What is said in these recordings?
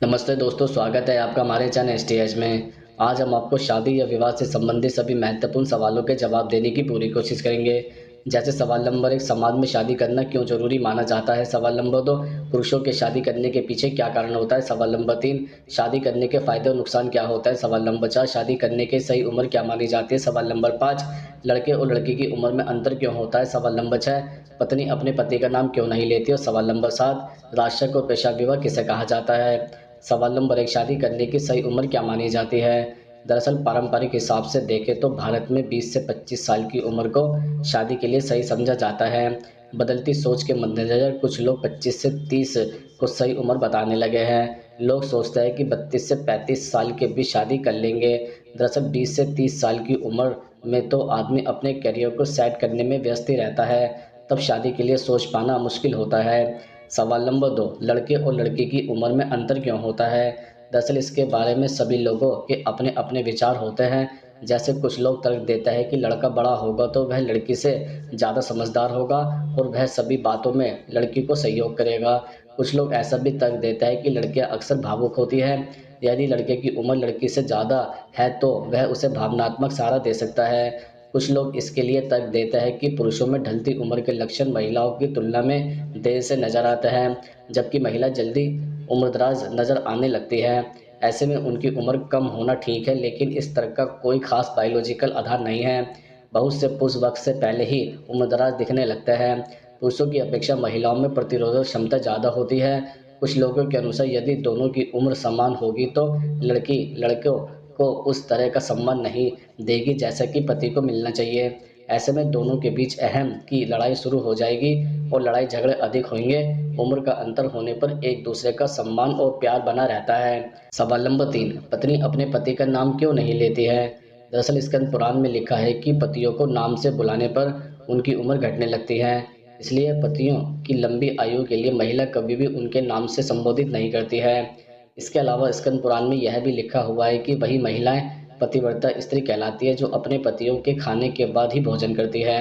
नमस्ते दोस्तों, स्वागत है आपका हमारे चैनल एसटीएच में। आज हम आपको शादी या विवाह से संबंधित सभी महत्वपूर्ण सवालों के जवाब देने की पूरी कोशिश करेंगे। जैसे सवाल नंबर 1, समाज में शादी करना क्यों ज़रूरी माना जाता है? सवाल नंबर 2, पुरुषों के शादी करने के पीछे क्या कारण होता है? सवाल नंबर 3, शादी करने के फ़ायदे और नुकसान क्या होता है? सवाल नंबर 4, शादी करने की सही उम्र क्या मानी जाती है? सवाल नंबर 5, लड़के और लड़की की उम्र में अंतर क्यों होता है? सवाल नंबर 6, पत्नी अपने पति का नाम क्यों नहीं लेती? और सवाल नंबर 7, राष्ट्रक और पेशा विवाह किसे कहा जाता है? सवाल नंबर 1, शादी करने की सही उम्र क्या मानी जाती है? दरअसल पारंपरिक हिसाब से देखें तो भारत में 20 से 25 साल की उम्र को शादी के लिए सही समझा जाता है। बदलती सोच के मद्देनज़र कुछ लोग 25 से 30 को सही उम्र बताने लगे हैं। लोग सोचते हैं कि 32 से 35 साल के बीच शादी कर लेंगे। दरअसल 20 से 30 साल की उम्र में तो आदमी अपने करियर को सेट करने में व्यस्त ही रहता है, तब शादी के लिए सोच पाना मुश्किल होता है। सवाल नंबर 2, लड़के और लड़की की उम्र में अंतर क्यों होता है? दरअसल इसके बारे में सभी लोगों के अपने अपने विचार होते हैं। जैसे कुछ लोग तर्क देते हैं कि लड़का बड़ा होगा तो वह लड़की से ज़्यादा समझदार होगा और वह सभी बातों में लड़की को सहयोग करेगा। कुछ लोग ऐसा भी तर्क देते हैं कि लड़कियां अक्सर भावुक होती हैं। यदि लड़के की उम्र लड़की से ज़्यादा है तो वह उसे भावनात्मक सहारा दे सकता है। कुछ लोग इसके लिए तर्क देते हैं कि पुरुषों में ढलती उम्र के लक्षण महिलाओं की तुलना में देर से नजर आते हैं, जबकि महिला जल्दी उम्रदराज नजर आने लगती है। ऐसे में उनकी उम्र कम होना ठीक है, लेकिन इस तरह का कोई खास बायोलॉजिकल आधार नहीं है। बहुत से पुरुष वक्त से पहले ही उम्रदराज दिखने लगते हैं। पुरुषों की अपेक्षा महिलाओं में प्रतिरोधक क्षमता ज़्यादा होती है। कुछ लोगों के अनुसार यदि दोनों की उम्र समान होगी तो लड़की लड़कों को उस तरह का सम्मान नहीं देगी जैसा कि पति को मिलना चाहिए। ऐसे में दोनों के बीच अहम की लड़ाई शुरू हो जाएगी और लड़ाई झगड़े अधिक होंगे। उम्र का अंतर होने पर एक दूसरे का सम्मान और प्यार बना रहता है। सवाल नंबर 3, पत्नी अपने पति का नाम क्यों नहीं लेती है? दरअसल स्कंद पुराण में लिखा है कि पतियों को नाम से बुलाने पर उनकी उम्र घटने लगती है। इसलिए पतियों की लंबी आयु के लिए महिला कभी भी उनके नाम से संबोधित नहीं करती है। इसके अलावा स्कंद पुराण में यह भी लिखा हुआ है कि वही महिलाएं पतिव्रता स्त्री कहलाती है जो अपने पतियों के खाने के बाद ही भोजन करती है।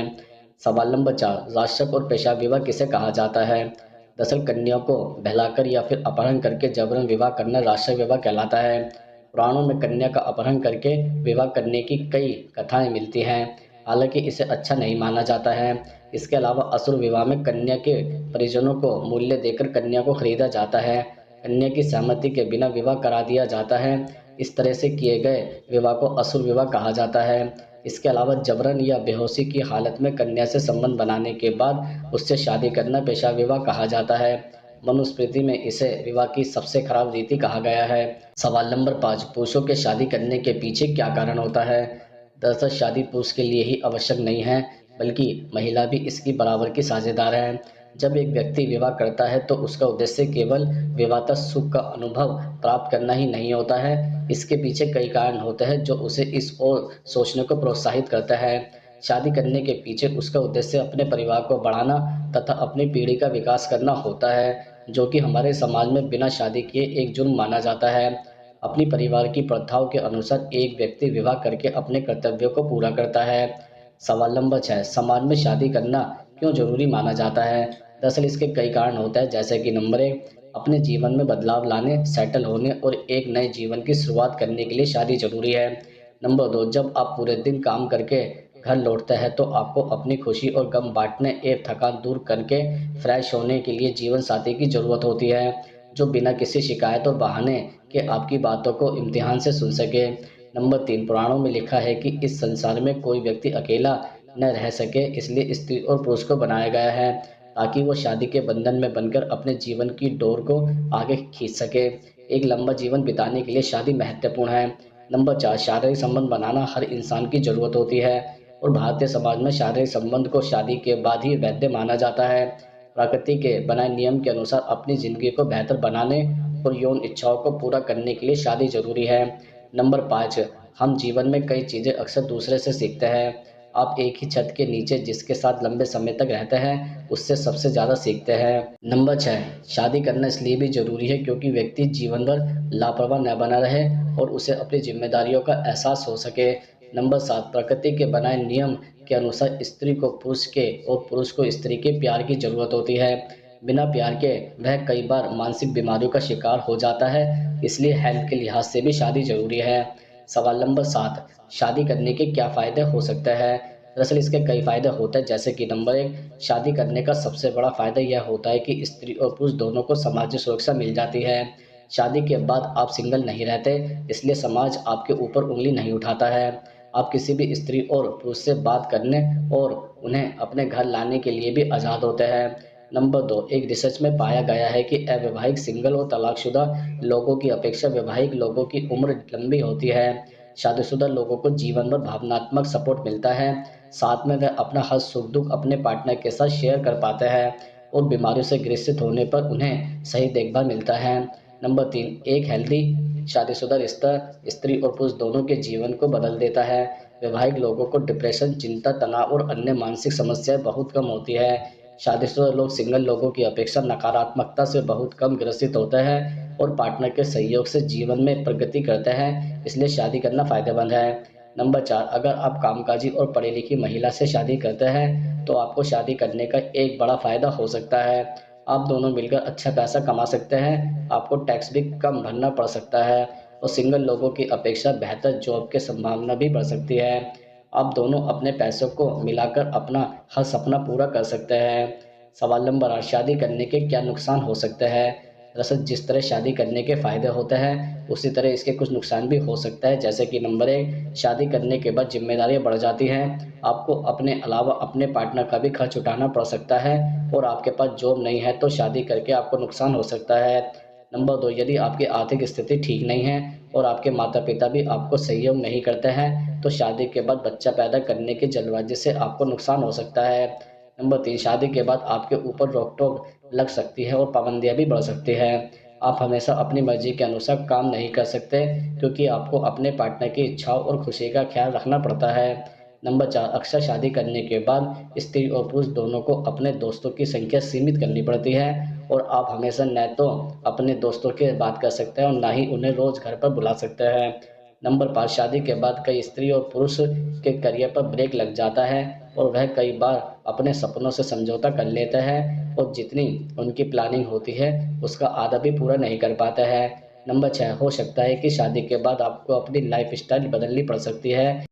सवाल नंबर 4, राष्ट्रक और पेशा विवाह किसे कहा जाता है? दरअसल कन्या को बहलाकर या फिर अपहरण करके जबरन विवाह करना राष्ट्रक विवाह कहलाता है। पुराणों में कन्या का अपहरण करके विवाह करने की कई कथाएं मिलती हैं, हालांकि इसे अच्छा नहीं माना जाता है। इसके अलावा असुर विवाह में कन्या के परिजनों को मूल्य देकर कन्या को खरीदा जाता है। कन्या की सहमति के बिना विवाह करा दिया जाता है। इस तरह से किए गए विवाह को असुर विवाह कहा जाता है। इसके अलावा जबरन या बेहोशी की हालत में कन्या से संबंध बनाने के बाद उससे शादी करना पेशा विवाह कहा जाता है। मनुस्मृति में इसे विवाह की सबसे खराब रीति कहा गया है। सवाल नंबर 5, पुरुषों के शादी करने के पीछे क्या कारण होता है? दरअसल शादी पुरुष के लिए ही आवश्यक नहीं है, बल्कि महिला भी इसकी बराबर की साझेदार है। जब एक व्यक्ति विवाह करता है तो उसका उद्देश्य केवल विवाहता सुख का अनुभव प्राप्त करना ही नहीं होता है। इसके पीछे कई कारण होते हैं जो उसे इस ओर सोचने को प्रोत्साहित करता है। शादी करने के पीछे उसका उद्देश्य अपने परिवार को बढ़ाना तथा अपनी पीढ़ी का विकास करना होता है, जो कि हमारे समाज में बिना शादी किए एक जुर्म माना जाता है। अपनी परिवार की प्रथाओं के अनुसार एक व्यक्ति विवाह करके अपने कर्तव्यों को पूरा करता है। सवाल नंबर 6, समाज में शादी करना क्यों जरूरी माना जाता है? दरअसल इसके कई कारण होते हैं, जैसे कि नंबर 1, अपने जीवन में बदलाव लाने, सेटल होने और एक नए जीवन की शुरुआत करने के लिए शादी जरूरी है। नंबर 2, जब आप पूरे दिन काम करके घर लौटते हैं तो आपको अपनी खुशी और गम बांटने एवं थकान दूर करके फ्रेश होने के लिए जीवन साथी की जरूरत होती है, जो बिना किसी शिकायत और बहाने के आपकी बातों को इम्तिहान से सुन सके। नंबर 3, पुराणों में लिखा है कि इस संसार में कोई व्यक्ति अकेला न रह सके, इसलिए स्त्री और पुरुष को बनाया गया है ताकि वो शादी के बंधन में बनकर अपने जीवन की डोर को आगे खींच सके। एक लंबा जीवन बिताने के लिए शादी महत्वपूर्ण है। नंबर 4, शारीरिक संबंध बनाना हर इंसान की जरूरत होती है और भारतीय समाज में शारीरिक संबंध को शादी के बाद ही वैध माना जाता है। प्रकृति के बनाए नियम के अनुसार अपनी जिंदगी को बेहतर बनाने और यौन इच्छाओं को पूरा करने के लिए शादी जरूरी है। नंबर 5, हम जीवन में कई चीज़ें अक्सर दूसरे से सीखते हैं। आप एक ही छत के नीचे जिसके साथ लंबे समय तक रहते हैं उससे सबसे ज़्यादा सीखते हैं। नंबर 6, शादी करना इसलिए भी ज़रूरी है क्योंकि व्यक्ति जीवन भर लापरवाह न बना रहे और उसे अपनी जिम्मेदारियों का एहसास हो सके। नंबर 7, प्रकृति के बनाए नियम के अनुसार स्त्री को पुरुष के और पुरुष को स्त्री के प्यार की ज़रूरत होती है। बिना प्यार के वह कई बार मानसिक बीमारियों का शिकार हो जाता है, इसलिए हेल्थ के लिहाज से भी शादी ज़रूरी है। सवाल नंबर 7, शादी करने के क्या फ़ायदे हो सकते हैं? दरअसल इसके कई फ़ायदे होते हैं, जैसे कि नंबर 1, शादी करने का सबसे बड़ा फ़ायदा यह होता है कि स्त्री और पुरुष दोनों को सामाजिक सुरक्षा मिल जाती है। शादी के बाद आप सिंगल नहीं रहते, इसलिए समाज आपके ऊपर उँगली नहीं उठाता है। आप किसी भी स्त्री और पुरुष से बात करने और उन्हें अपने घर लाने के लिए भी आज़ाद होते हैं। नंबर 2, एक रिसर्च में पाया गया है कि अवैवाहिक सिंगल और तलाकशुदा लोगों की अपेक्षा वैवाहिक लोगों की उम्र लंबी होती है। शादीशुदा लोगों को जीवन भर भावनात्मक सपोर्ट मिलता है, साथ में वह अपना हर सुख-दुख अपने पार्टनर के साथ शेयर कर पाते हैं और बीमारियों से ग्रसित होने पर उन्हें सही देखभाल मिलता है। नंबर 3, एक हेल्दी शादीशुदा रिश्ता स्त्री और पुरुष दोनों के जीवन को बदल देता है। वैवाहिक लोगों को डिप्रेशन, चिंता, तनाव और अन्य मानसिक समस्याएँ बहुत कम होती है। शादीशुदा लोग सिंगल लोगों की अपेक्षा नकारात्मकता से बहुत कम ग्रसित होते हैं और पार्टनर के सहयोग से जीवन में प्रगति करते हैं, इसलिए शादी करना फ़ायदेमंद है। नंबर 4, अगर आप कामकाजी और पढ़ी-लिखी महिला से शादी करते हैं, तो आपको शादी करने का एक बड़ा फ़ायदा हो सकता है। आप दोनों मिलकर अच्छा पैसा कमा सकते हैं, आपको टैक्स भी कम भरना पड़ सकता है और सिंगल लोगों की अपेक्षा बेहतर जॉब की संभावना भी बढ़ सकती है। आप दोनों अपने पैसों को मिलाकर अपना हर सपना पूरा कर सकते हैं। सवाल नंबर 8, शादी करने के क्या नुकसान हो सकते हैं? दरअसल जिस तरह शादी करने के फ़ायदे होते हैं, उसी तरह इसके कुछ नुकसान भी हो सकता है, जैसे कि नंबर 1, शादी करने के बाद ज़िम्मेदारियाँ बढ़ जाती हैं। आपको अपने अलावा अपने पार्टनर का भी खर्च उठाना पड़ सकता है और आपके पास जॉब नहीं है, तो शादी करके आपको नुकसान हो सकता है। नंबर 2, यदि आपकी आर्थिक स्थिति ठीक नहीं है और आपके माता-पिता भी आपको सहयोग नहीं करते हैं, तो शादी के बाद बच्चा पैदा करने की जल्दबाज़ी से आपको नुकसान हो सकता है। नंबर 3, शादी के बाद आपके ऊपर रोक-टोक लग सकती है और पाबंदियाँ भी बढ़ सकती हैं। आप हमेशा अपनी मर्ज़ी के अनुसार काम नहीं कर सकते, क्योंकि आपको अपने पार्टनर की इच्छाओं और खुशी का ख़्याल रखना पड़ता है। नंबर 4, अक्सर शादी करने के बाद स्त्री और पुरुष दोनों को अपने दोस्तों की संख्या सीमित करनी पड़ती है और आप हमेशा न तो अपने दोस्तों के बात कर सकते हैं और ना ही उन्हें रोज़ घर पर बुला सकते हैं। नंबर 5, शादी के बाद कई स्त्री और पुरुष के करियर पर ब्रेक लग जाता है और वह कई बार अपने सपनों से समझौता कर लेते हैं और जितनी उनकी प्लानिंग होती है, उसका आधा भी पूरा नहीं कर पाते हैं। नंबर 6, हो सकता है कि शादी के बाद आपको अपनी लाइफ़स्टाइल बदलनी पड़ सकती है।